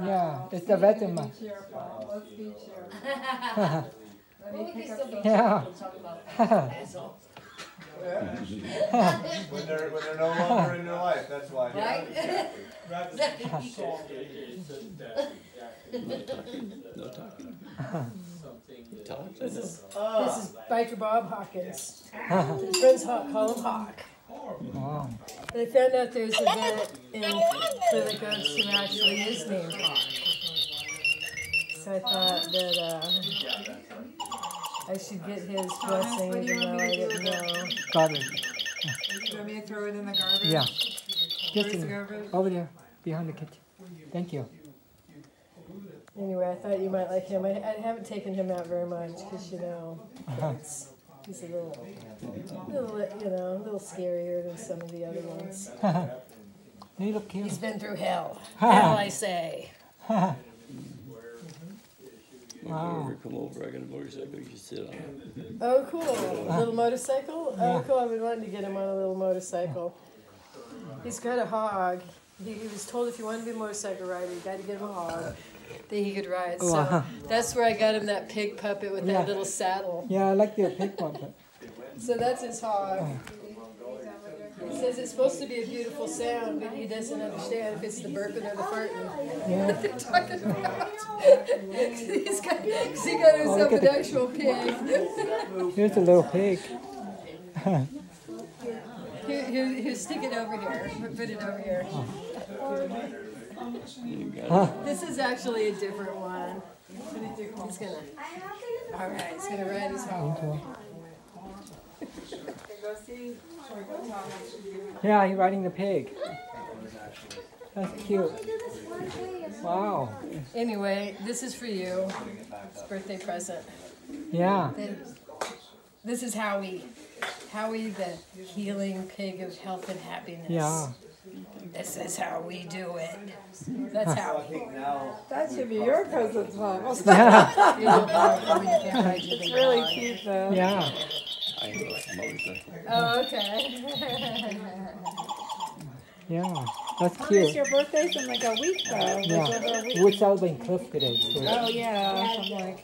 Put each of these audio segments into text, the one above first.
Yeah, it's the wedding month. Be careful. Let's be careful. Let me pick up the Yeah. When they're no longer in your life, that's why. Right? No talking. This is Biker Bob Hawkins. His friends call him Hawk. Wow. They found out there's a vet in Clearlake Oaks who actually is named Hawk. So I thought that I should get his blessing, what do you even want though me I to do didn't with know. Garbage. You want me to throw it in the garbage? Yeah. Just Where's the in, garbage? over there, behind the kitchen. Thank you. Anyway, I thought you might like him. I haven't taken him out very much because, you know, he's a little, you know, a little scarier than some of the other ones. You look cute. He's been through hell. Hell, I say. Wow. If you ever come over, I got a motorcycle you can sit on. Oh, cool. A little motorcycle? Oh, cool. I've been wanting to get him on a little motorcycle. He's got a hog. He was told if you wanted to be a motorcycle rider, you got to get him a hog that he could ride. So Wow. that's where I got him that pig puppet with that little saddle. Yeah, I like your pig one. So that's his hog. He says it's supposed to be a beautiful sound, but he doesn't understand if it's the burping or the farting that they're talking about. Cause he got himself an actual pig. Here's a little pig. Here, stick it over here. Put it over here. This is actually a different one. He's gonna. All right, he's gonna ride his hog. Yeah, he's riding the pig. That's cute. Wow. Anyway, this is for you. It's a birthday present. Yeah. This is Howie. Howie, the healing pig of health and happiness. Yeah. This is how we do it. That's Howie. That should be your present, Tom. It's It's really cute, though. Yeah. I have a motorcycle. Oh, okay. Yeah. That's It's cute. your birthday's in like a week, though. Like over a Yeah. week. We're celebrating Cliff today. So Oh, yeah. I'm like,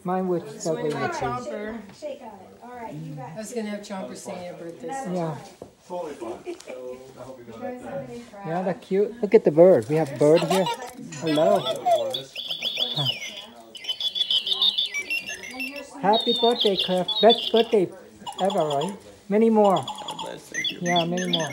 mine was When celebrating my the pig. Chomper, Shake on it. All right, you got I was gonna have Chomper sing your birthday song. Yeah. Totally fine. So I hope you know that. Yeah, that's cute. Look at the bird. We have a bird here. Hello. Happy birthday, Cliff. Best birthday ever, right? Many more. God bless, thank you. Yeah, many more.